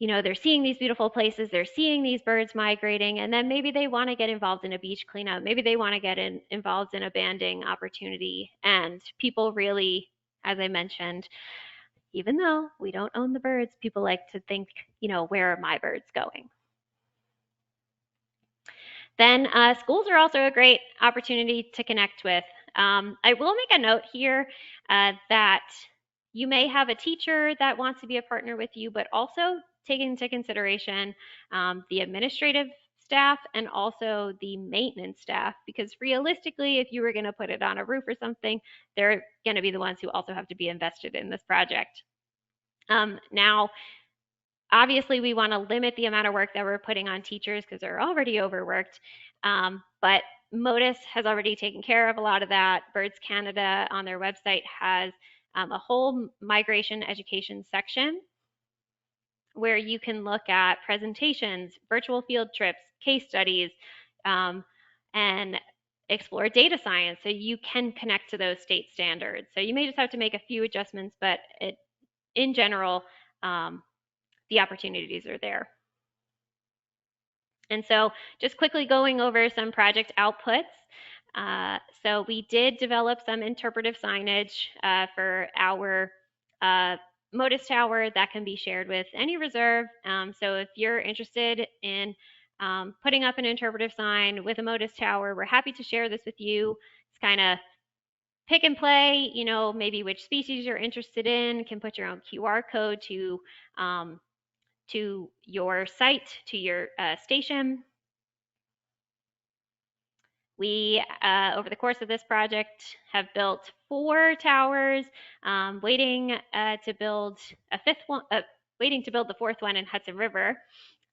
they're seeing these beautiful places, they're seeing these birds migrating, and then maybe they want to get involved in a beach cleanup. Maybe they want to get involved in a banding opportunity. And people really, as I mentioned, even though we don't own the birds, people like to think, where are my birds going? Then schools are also a great opportunity to connect with. I will make a note here that You may have a teacher that wants to be a partner with you, but also take into consideration the administrative staff and also the maintenance staff, because realistically, if you were going to put it on a roof or something, they're going to be the ones who also have to be invested in this project. Now, obviously, we want to limit the amount of work that we're putting on teachers because they're already overworked. But Motus has already taken care of a lot of that. Birds Canada on their website has a whole migration education section where you can look at presentations, virtual field trips, case studies, and explore data science so you can connect to those state standards. So you may just have to make a few adjustments, but in general, the opportunities are there. And so just quickly going over some project outputs. So we did develop some interpretive signage for our Motus Tower that can be shared with any reserve. So if you're interested in putting up an interpretive sign with a Motus Tower, we're happy to share this with you. It's kind of pick and play, you know, maybe which species you're interested in, can put your own QR code to your site, to your station. We, over the course of this project, have built 4 towers, waiting to build a 5th one, waiting to build the 4th one in Hudson River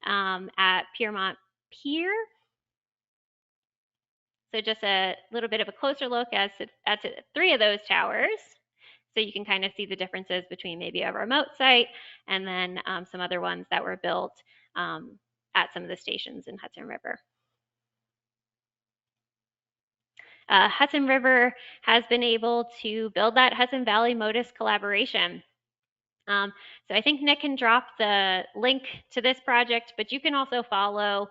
at Piermont Pier. So just a little bit of a closer look at 3 of those towers. So you can kind of see the differences between maybe a remote site and then some other ones that were built at some of the stations in Hudson River. Hudson River has been able to build that Hudson Valley Motus collaboration. So I think Nick can drop the link to this project, but you can also follow.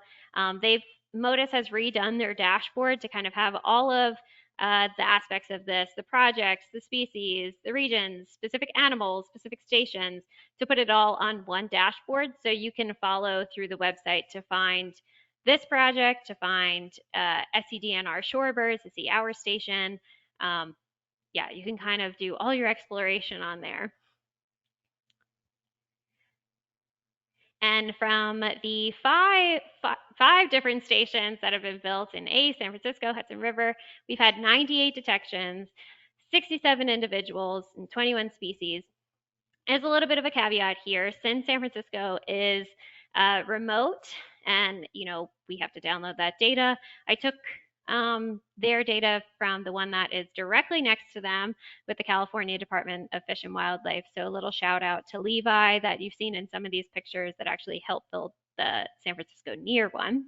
Motus has redone their dashboard to kind of have all of the aspects of this, the projects, the species, the regions, specific animals, specific stations, to put it all on one dashboard so you can follow through the website to find this project, to find SCDNR shorebirds, to see our station. Yeah, you can kind of do all your exploration on there. And from the five different stations that have been built in ACE, San Francisco, Hudson River, we've had 98 detections, 67 individuals, and 21 species. There's a little bit of a caveat here. Since San Francisco is remote and, you know, we have to download that data, I took their data from the one that is directly next to them with the California Department of Fish and Wildlife. So a little shout out to Levi that you've seen in some of these pictures that actually helped build the San Francisco NERR one.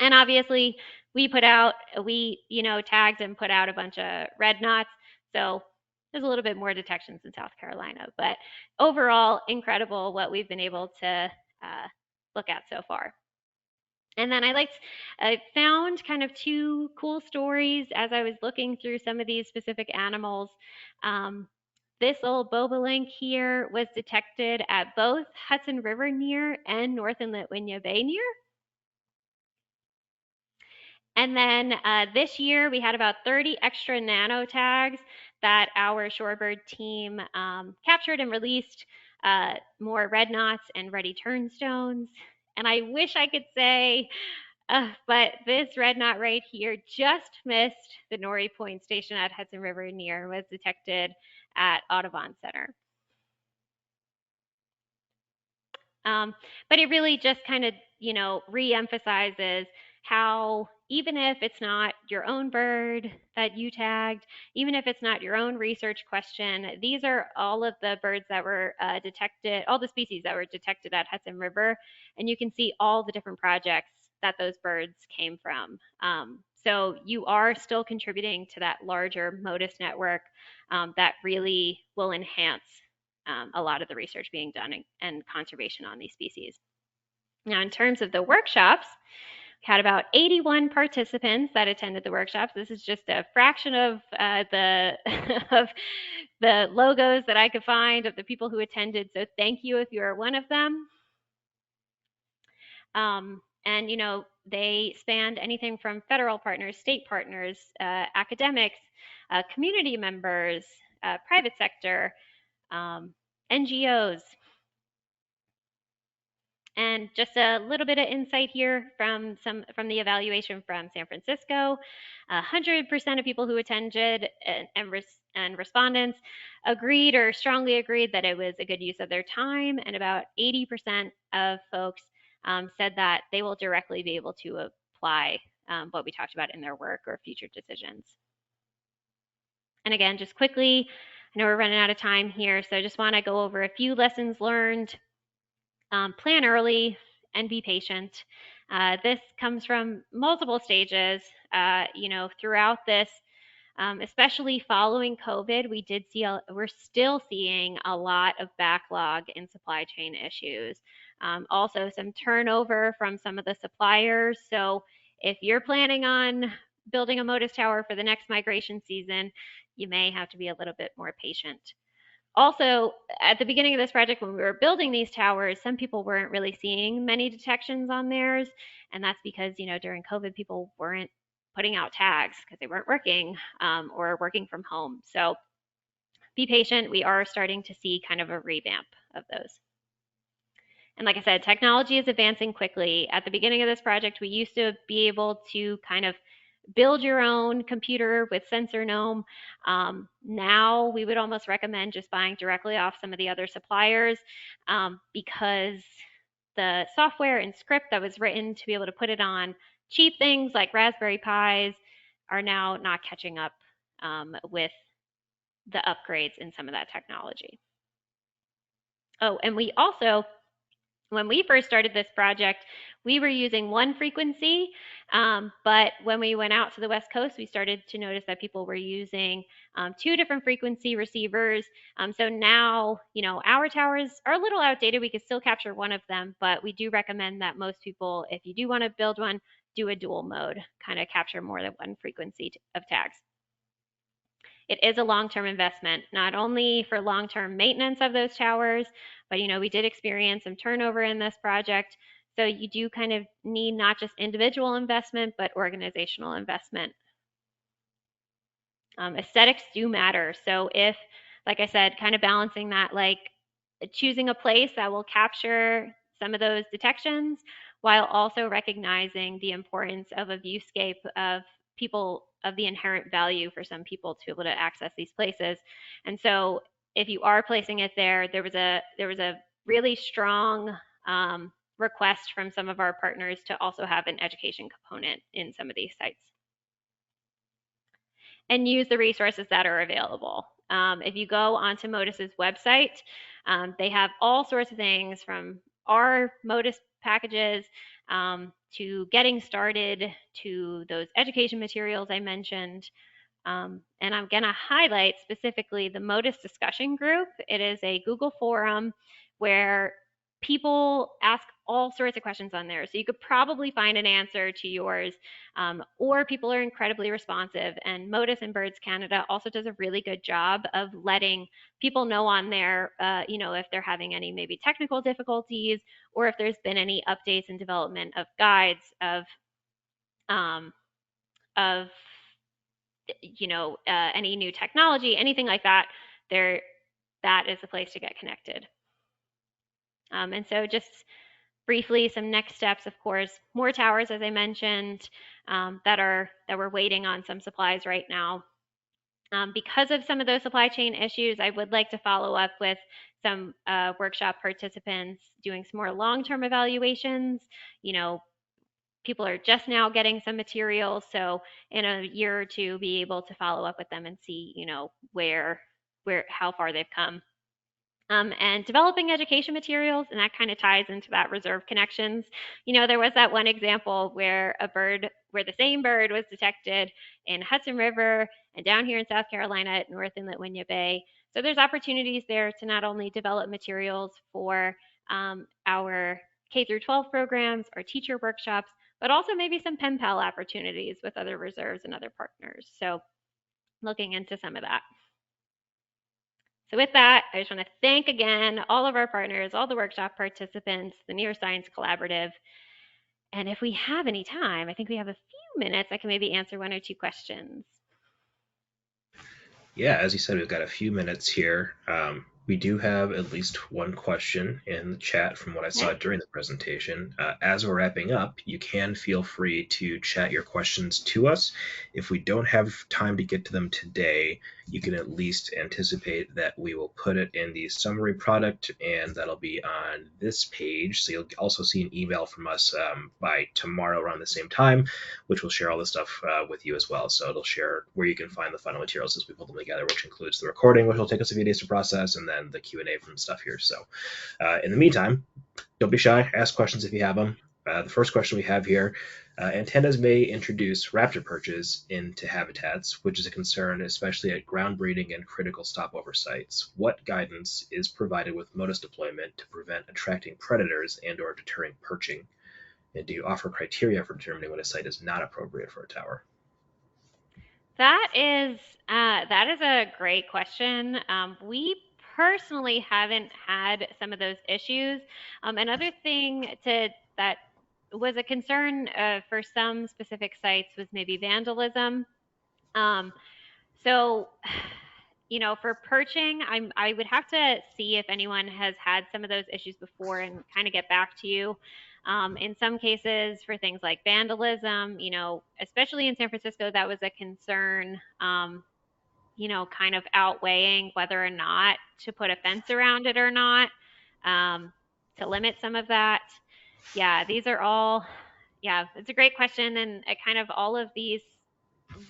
And obviously we tagged and put out a bunch of red knots. So there's a little bit more detections in South Carolina, but overall incredible what we've been able to look at so far. And then I found kind of 2 cool stories as I was looking through some of these specific animals. This old bobolink here was detected at both Hudson River NERR and North Inlet Winyah Bay NERR. And then this year we had about 30 extra nanotags that our shorebird team captured and released, more red knots and ruddy turnstones. And I wish I could say, but this red knot right here just missed the Norrie Point station at Hudson River NERR, was detected at Audubon Center. But it really just kind of, you know, re-emphasizes how even if it's not your own bird that you tagged, even if it's not your own research question, these are all of the birds that were detected, all the species that were detected at Hudson River, and you can see all the different projects that those birds came from. So you are still contributing to that larger Motus network that really will enhance a lot of the research being done and conservation on these species. Now, in terms of the workshops, we had about 81 participants that attended the workshops. This is just a fraction of the of the logos that I could find of the people who attended. So thank you if you are one of them. And you know, they spanned anything from federal partners, state partners, academics, community members, private sector. NGOs. And just a little bit of insight here from the evaluation from San Francisco. 100% of people who attended and respondents agreed or strongly agreed that it was a good use of their time, and about 80% of folks said that they will directly be able to apply what we talked about in their work or future decisions. And again, just quickly, I know we're running out of time here, so I just want to go over a few lessons learned. Plan early and be patient. This comes from multiple stages, throughout this, especially following COVID, we're still seeing a lot of backlog in supply chain issues. Also some turnover from some of the suppliers. So if you're planning on building a Motus tower for the next migration season, you may have to be a little bit more patient. Also, at the beginning of this project, when we were building these towers, some people weren't really seeing many detections on theirs. And that's because, during COVID, people weren't putting out tags because they weren't working or working from home. So be patient. We are starting to see kind of a revamp of those. And like I said, technology is advancing quickly. At the beginning of this project, we used to be able to kind of build your own computer with sensor gnome. Now we would almost recommend just buying directly off some of the other suppliers because the software and script that was written to be able to put it on cheap things like Raspberry Pis are now not catching up with the upgrades in some of that technology. Oh, and we also, when we first started this project, we were using one frequency, but when we went out to the West Coast, we started to notice that people were using 2 different frequency receivers. So now, our towers are a little outdated. We could still capture one of them, but we do recommend that most people, if you do want to build one, do a dual mode, kind of capture more than one frequency of tags. It is a long-term investment, not only for long-term maintenance of those towers, but we did experience some turnover in this project. So you do kind of need not just individual investment, but organizational investment. Aesthetics do matter. So if, like I said, kind of balancing that, like choosing a place that will capture some of those detections while also recognizing the importance of a viewscape of people, of the inherent value for some people to be able to access these places. And so if you are placing it there, there was a really strong request from some of our partners to also have an education component in some of these sites. And use the resources that are available. If you go onto Motus's website, they have all sorts of things from our Motus packages to getting started to those education materials I mentioned. And I'm going to highlight specifically the Motus discussion group. It is a Google forum where people ask all sorts of questions on there. So you could probably find an answer to yours, or people are incredibly responsive. And Motus and Birds Canada also does a really good job of letting people know on there, if they're having any maybe technical difficulties, or if there's been any updates and development of guides of any new technology, anything like that. That is the place to get connected. And so just briefly, some next steps, of course, more towers, as I mentioned, that we're waiting on some supplies right now. Because of some of those supply chain issues, I would like to follow up with some workshop participants doing some more long-term evaluations. People are just now getting some materials, so in a year or two, be able to follow up with them and see, how far they've come. And developing education materials, and that kind of ties into that reserve connections. There was that one example where the same bird was detected in Hudson River and down here in South Carolina at North Inlet Winyah Bay. So there's opportunities there to not only develop materials for our K through 12 programs, our teacher workshops, but also maybe some pen pal opportunities with other reserves and other partners. So looking into some of that. So with that, I just want to thank again all of our partners, all the workshop participants, the NERRS Science Collaborative. And if we have any time, I think we have a few minutes, I can maybe answer 1 or 2 questions. Yeah, as you said, we've got a few minutes here. We do have at least one question in the chat from what I saw Okay. during the presentation. As we're wrapping up, you can feel free to chat your questions to us. If we don't have time to get to them today, you can at least anticipate that we will put it in the summary product, and that'll be on this page. So you'll also see an email from us by tomorrow around the same time, which will share all this stuff with you as well. So it'll share where you can find the final materials as we pull them together, which includes the recording, which will take us a few days to process, and then the Q&A from stuff here. So in the meantime, don't be shy. Ask questions if you have them. The first question we have here, antennas may introduce raptor perches into habitats, which is a concern, especially at ground breeding and critical stopover sites. What guidance is provided with Motus deployment to prevent attracting predators and or deterring perching? And do you offer criteria for determining when a site is not appropriate for a tower? That is a great question. We personally haven't had some of those issues. Another thing that was a concern for some specific sites was maybe vandalism. Um, so, for perching, I would have to see if anyone has had some of those issues before and kind of get back to you. In some cases, for things like vandalism, especially in San Francisco, that was a concern. Kind of outweighing whether or not to put a fence around it or not, to limit some of that. Yeah, these are all, yeah, it's a great question, and kind of all of these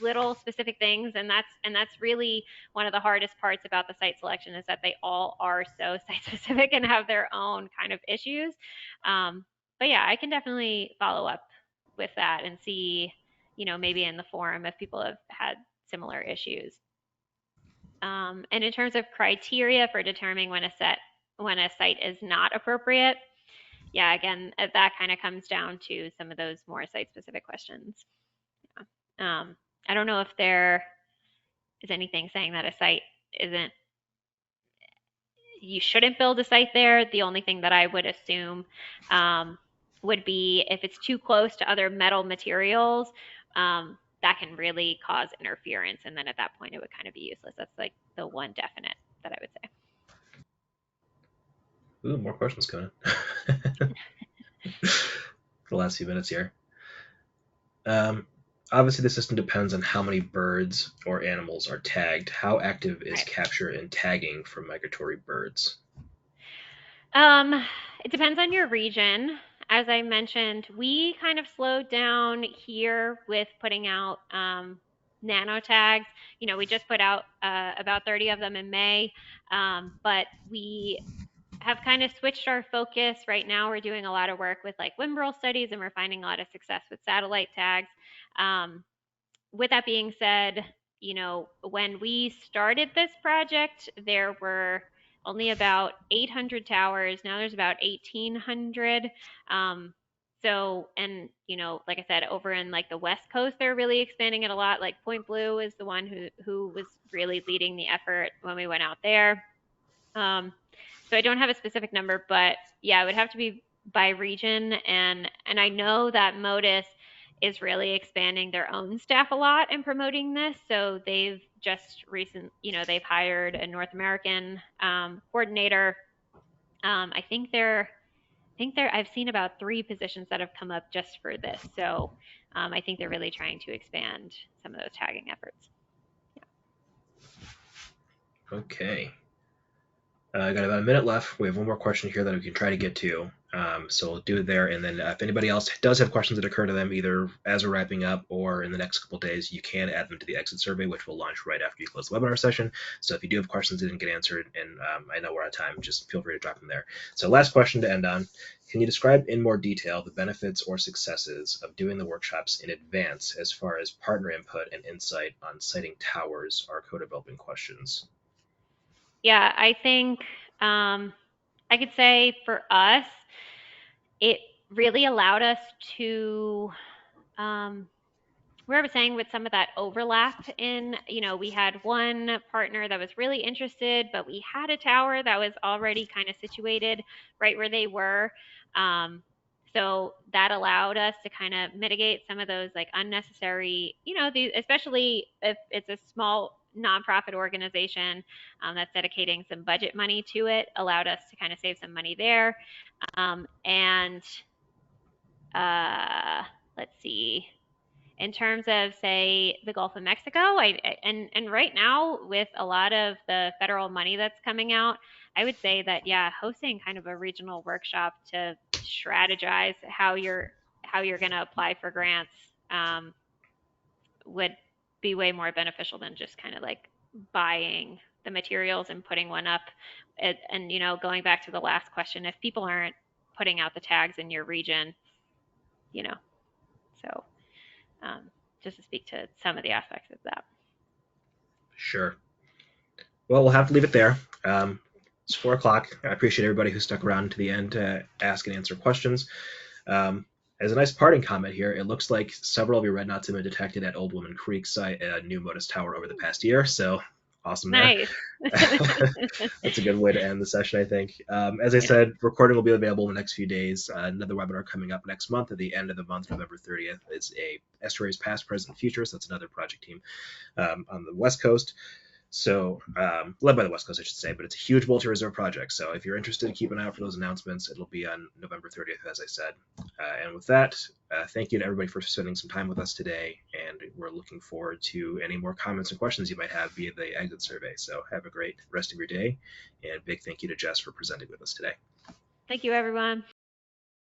little specific things, and that's really one of the hardest parts about the site selection, is that they all are so site specific and have their own kind of issues. But yeah, I can definitely follow up with that and see, maybe in the forum if people have had similar issues. And in terms of criteria for determining when a site is not appropriate, yeah, again, that kind of comes down to some of those more site-specific questions. Yeah. I don't know if there is anything saying that a site isn't, you shouldn't build a site there. The only thing that I would assume would be if it's too close to other metal materials, that can really cause interference. And then at that point, it would kind of be useless. That's like the one definite that I would say. Ooh, more questions coming in. The last few minutes here. Um, Obviously, the system depends on how many birds or animals are tagged. How active is Right. capture and tagging for migratory birds? Um, it depends on your region. As I mentioned, we kind of slowed down here with putting out nanotags. We just put out about 30 of them in May, but we have kind of switched our focus. Right now, we're doing a lot of work with like wimbrel studies, and we're finding a lot of success with satellite tags. Um, with that being said, when we started this project, there were only about 800 towers. Now there's about 1,800. Um, and like I said, over in like the West Coast, they're really expanding it a lot. Like Point Blue is the one who was really leading the effort when we went out there. Um, so I don't have a specific number, but yeah, it would have to be by region. And I know that Motus is really expanding their own staff a lot and promoting this. So they've hired a North American coordinator. I've seen about 3 positions that have come up just for this. So I think they're really trying to expand some of those tagging efforts. Okay. I got about a minute left. We have one more question here that we can try to get to. So we'll do it there. And then if anybody else does have questions that occur to them, either as we're wrapping up or in the next couple days, you can add them to the exit survey, which will launch right after you close the webinar session. So if you do have questions that didn't get answered, and I know we're out of time, just feel free to drop them there. So last question to end on. Can you describe in more detail the benefits or successes of doing the workshops in advance as far as partner input and insight on siting towers or co-developing questions? Yeah, I think I could say for us, it really allowed us to, where I was saying with some of that overlap in, we had one partner that was really interested, but we had a tower that was already kind of situated right where they were. Um, so that allowed us to kind of mitigate some of those like unnecessary, especially if it's a small nonprofit organization that's dedicating some budget money to it, allowed us to kind of save some money there. And let's see. In terms of, say, the Gulf of Mexico, and right now with a lot of the federal money that's coming out, I would say that, yeah, hosting kind of a regional workshop to strategize how you're going to apply for grants would be way more beneficial than just kind of like buying the materials and putting one up. And you know, going back to the last question, if people aren't putting out the tags in your region, you know, so just to speak to some of the aspects of that. Sure. Well, we'll have to leave it there. It's 4 o'clock. I appreciate everybody who stuck around to the end to ask and answer questions. As a nice parting comment here, it looks like several of your red knots have been detected at Old Woman Creek site, a new Motus tower over the past year. So awesome there. Nice. That's a good way to end the session, I think. As I said, recording will be available in the next few days. Another webinar coming up next month at the end of the month, November 30th, is a Estuaries Past, Present, Future. So that's another project team on the West Coast. So led by the West Coast, I should say, but it's a huge multi-reserve project. So if you're interested, keep an eye out for those announcements. It'll be on November 30th, as I said. And with that, thank you to everybody for spending some time with us today. And we're looking forward to any more comments and questions you might have via the exit survey. So have a great rest of your day. And big thank you to Jess for presenting with us today. Thank you, everyone.